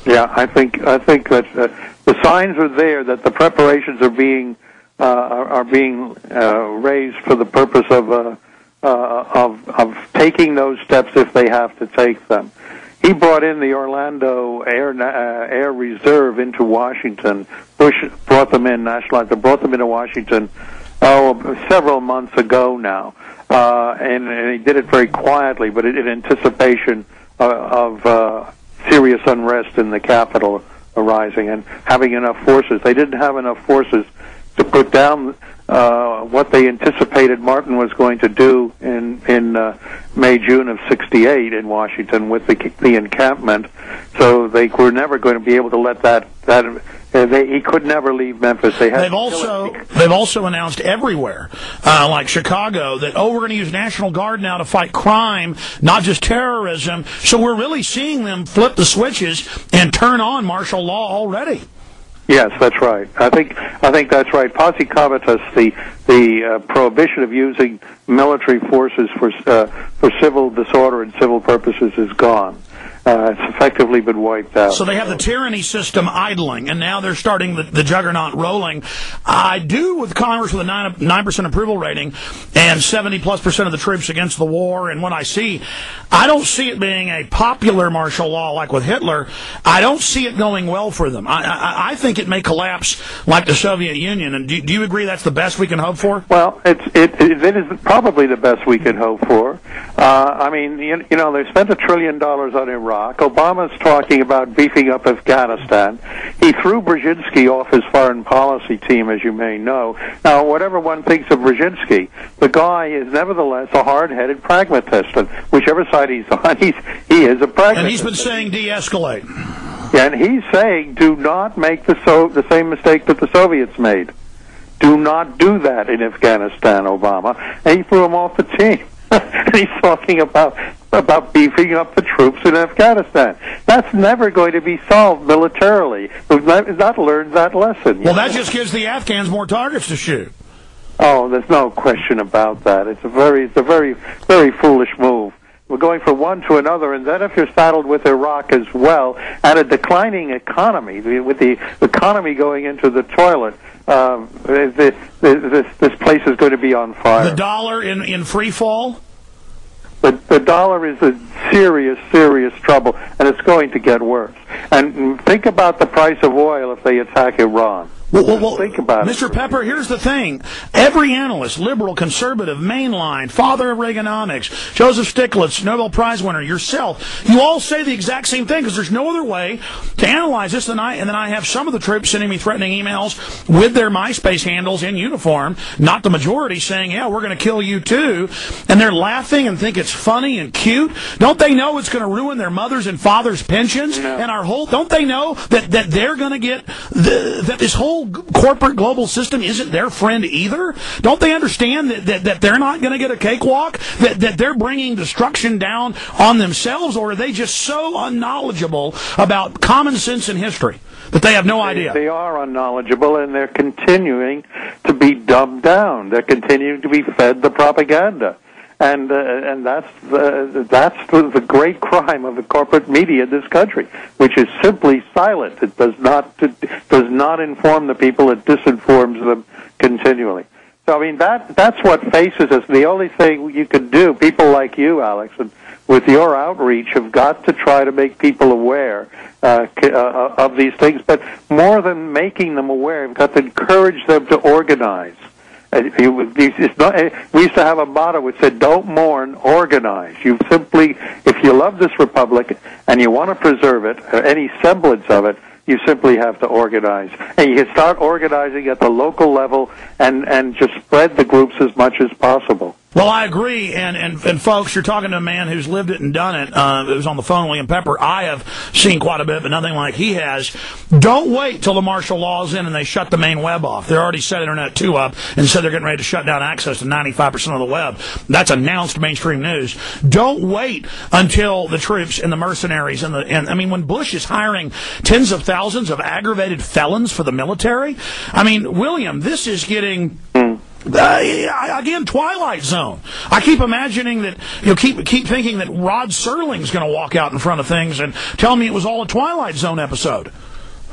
Yeah, I think that the signs are there that the preparations are being raised for the purpose of taking those steps if they have to take them. He brought in the Orlando Air Reserve into Washington. Bush brought them in, nationalized them, brought them into Washington several months ago now, and he did it very quietly, but in anticipation of serious unrest in the Capitol arising and having enough forces. They didn't have enough forces to put down what they anticipated Martin was going to do in May, June of '68 in Washington with the encampment. So they were never going to be able to let that he could never leave Memphis. They've also announced everywhere, like Chicago, that we're going to use National Guard now to fight crime, not just terrorism. So we're really seeing them flip the switches and turn on martial law already. Yes, that's right. I think that's right. Posse Comitatus, the prohibition of using military forces for civil disorder and civil purposes, is gone. It's effectively been wiped out. So they have the tyranny system idling, and now they're starting the juggernaut rolling. I do with Congress with a 9% approval rating and 70+% of the troops against the war, and what I see, I don't see it being a popular martial law like with Hitler. I don't see it going well for them. I think it may collapse like the Soviet Union, and do you agree that's the best we can hope for? Well, it is probably the best we can hope for. I mean, you know, they spent $1 trillion on Iraq. Obama's talking about beefing up Afghanistan. He threw Brzezinski off his foreign policy team, as you may know. Now, whatever one thinks of Brzezinski, the guy is nevertheless a hard-headed pragmatist, and whichever side he's on, he is a pragmatist. And he's been saying de-escalate. Yeah, and he's saying do not make the same mistake that the Soviets made. Do not do that in Afghanistan, Obama. And he threw him off the team. And he's talking about beefing up the troops in Afghanistan. That's never going to be solved militarily. We've not learned that lesson. Well, that just gives the Afghans more targets to shoot. Oh, there's no question about that. It's a very, very foolish move. We're going from one to another, and then if you're saddled with Iraq as well, and a declining economy, with the economy going into the toilet, this place is going to be on fire. The dollar in free fall? The dollar is in serious trouble, and it's going to get worse. And think about the price of oil if they attack Iran. Well, think about Mr. it. Pepper, here's the thing. Every analyst, liberal, conservative, mainline, father of Reaganomics, Joseph Stiglitz, Nobel Prize winner, yourself, you all say the exact same thing because there's no other way to analyze this than and then I have some of the troops sending me threatening emails with their MySpace handles in uniform, not the majority, saying, yeah, we're going to kill you too, and they're laughing and think it's funny and cute. Don't they know it's going to ruin their mothers' and fathers' pensions? No. And our whole, don't they know that they're going to get, that this whole corporate global system isn't their friend either? Don't they understand that they're not going to get a cakewalk? That they're bringing destruction down on themselves? Or are they just so unknowledgeable about common sense and history that they have no idea? They are unknowledgeable, and they're continuing to be dumbed down. They're continuing to be fed the propaganda. And that's the great crime of the corporate media in this country, which is simply silent. It does not inform the people. It disinforms them continually. So I mean that's what faces us. The only thing you can do, people like you, Alex, and with your outreach, have got to try to make people aware of these things. But more than making them aware, you've got to encourage them to organize. We used to have a motto which said, don't mourn, organize. You simply, if you love this republic and you want to preserve it, or any semblance of it, you simply have to organize. And you can start organizing at the local level and just spread the groups as much as possible. Well, I agree, and folks, you're talking to a man who's lived it and done it. It was on the phone, William Pepper. I have seen quite a bit, but nothing like he has. Don't wait till the martial law's in and they shut the main web off. They already set Internet 2 up and said they're getting ready to shut down access to 95% of the web. That's announced mainstream news. Don't wait until the troops and the mercenaries and I mean, when Bush is hiring tens of thousands of aggravated felons for the military, I mean, William, this is getting Again, Twilight Zone. I keep imagining that, keep thinking that Rod Serling's going to walk out in front of things and tell me it was all a Twilight Zone episode.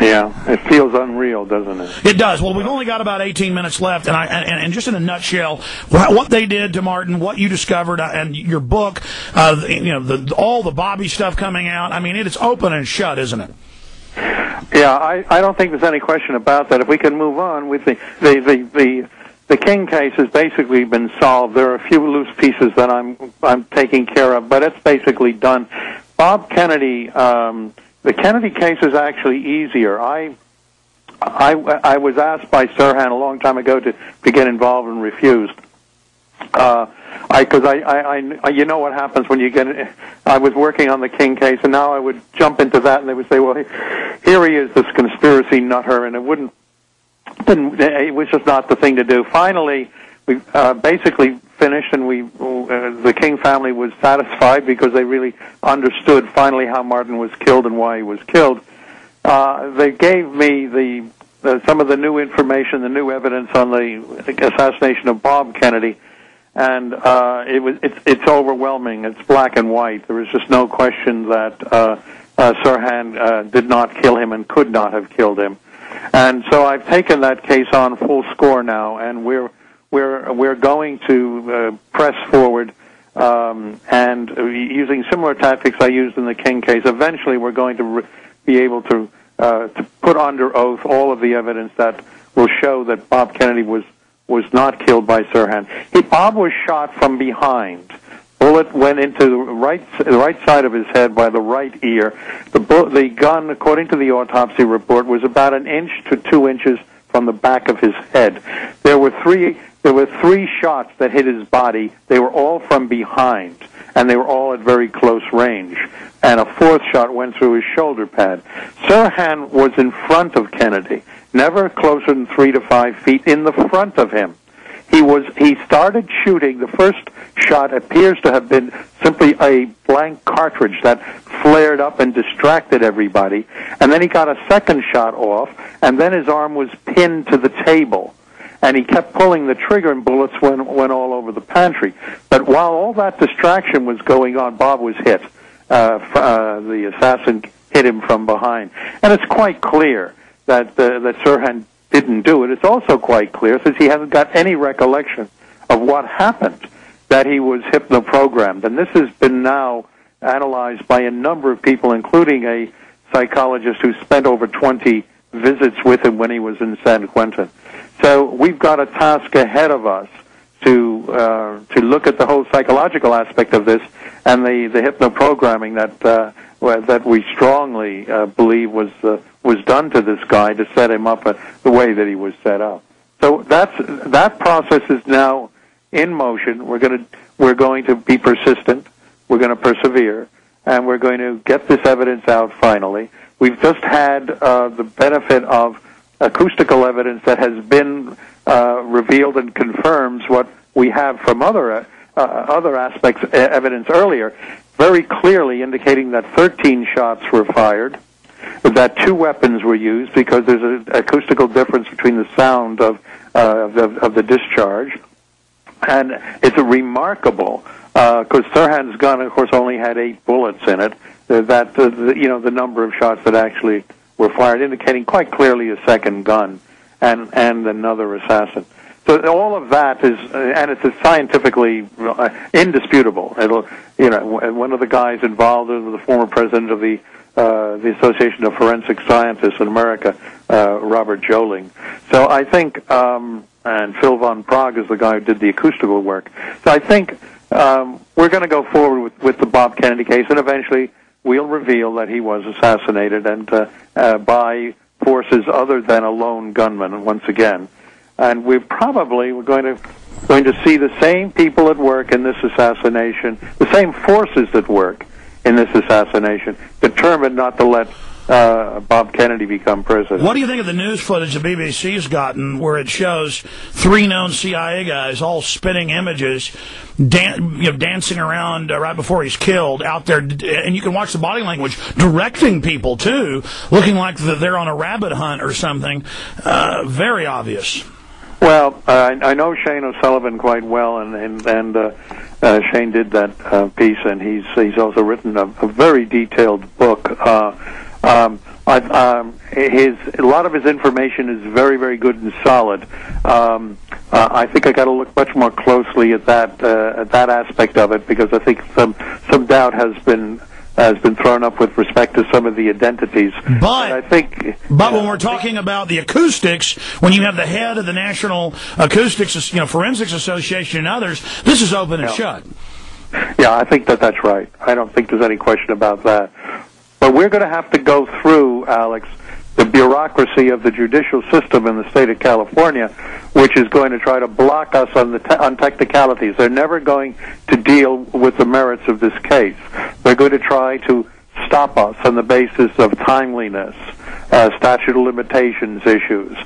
Yeah, it feels unreal, doesn't it? It does. Well, we've only got about 18 minutes left, and just in a nutshell, what they did to Martin, what you discovered, and your book, all the Bobby stuff coming out. I mean, it's open and shut, isn't it? Yeah, I don't think there's any question about that. If we can move on with the King case has basically been solved. There are a few loose pieces that I'm taking care of, but it's basically done. Bob Kennedy. The Kennedy case is actually easier. I was asked by Sirhan a long time ago to get involved and refused. Because you know what happens when you get. I was working on the King case, and now I would jump into that, and they would say, "Well, here he is, this conspiracy nutter," and it was just not the thing to do. Finally, we basically finished, and the King family was satisfied because they really understood finally how Martin was killed and why he was killed. They gave me some of the new information, the new evidence on the assassination of Bob Kennedy, and it's overwhelming. It's black and white. There is just no question that Sirhan did not kill him and could not have killed him. And so I've taken that case on full score now, and we're going to press forward, and using similar tactics I used in the King case. Eventually, we're going to be able to put under oath all of the evidence that will show that Bob Kennedy was not killed by Sirhan. Bob was shot from behind. Bullet went into the right side of his head by the right ear. The gun, according to the autopsy report, was about 1 inch to 2 inches from the back of his head. There were three shots that hit his body. They were all from behind, and they were all at very close range. And a fourth shot went through his shoulder pad. Sirhan was in front of Kennedy, never closer than 3 to 5 feet in the front of him. He started shooting. The first shot appears to have been simply a blank cartridge that flared up and distracted everybody. And then he got a second shot off, and then his arm was pinned to the table. And he kept pulling the trigger, and bullets went all over the pantry. But while all that distraction was going on, Bob was hit. The assassin hit him from behind. And it's quite clear that Sirhan didn't do it. It's also quite clear, since he hasn't got any recollection of what happened, that he was hypnoprogrammed. And this has been now analyzed by a number of people, including a psychologist who spent over 20 visits with him when he was in San Quentin. So we've got a task ahead of us to look at the whole psychological aspect of this and the hypnoprogramming that we strongly believe was done to this guy to set him up the way that he was set up. So that process is now in motion. We're going to be persistent. We're going to persevere, and we're going to get this evidence out finally. We've just had the benefit of acoustical evidence that has been revealed and confirms what we have from other aspects evidence earlier, very clearly indicating that 13 shots were fired, that 2 weapons were used because there's an acoustical difference between the sound of the discharge, and it's remarkable because Sirhan's gun, of course, only had 8 bullets in it. That the number of shots that actually were fired, indicating quite clearly a second gun and another assassin. So all of that is, and it's scientifically indisputable. One of the guys involved was the former president of the Association of Forensic Scientists in America, Robert Joling. So I think, and Phil von Prague is the guy who did the acoustical work. So I think we're going to go forward with the Bob Kennedy case, and eventually we'll reveal that he was assassinated and by forces other than a lone gunman once again. And we're going to see the same people at work in this assassination, the same forces at work in this assassination, determined not to let Bob Kennedy become president. What do you think of the news footage the BBC's gotten where it shows 3 known CIA guys all spitting images, dancing around right before he's killed out there, and you can watch the body language directing people, too, looking like they're on a rabbit hunt or something. Very obvious. Well, I know Shane O'Sullivan quite well, and Shane did that piece, and he's also written a very detailed book. A lot of his information is very, very good and solid. I think I got to look much more closely at that aspect of it, because I think some doubt has been thrown up with respect to some of the identities. But I think, when we're talking about the acoustics, when you have the head of the National Acoustics, Forensics Association and others, this is open and shut. Yeah, I think that's right. I don't think there's any question about that. But we're going to have to go through, Alex, the bureaucracy of the judicial system in the state of California, which is going to try to block us on technicalities. They're never going to deal with the merits of this case. They're going to try to stop us on the basis of timeliness, statute of limitations issues,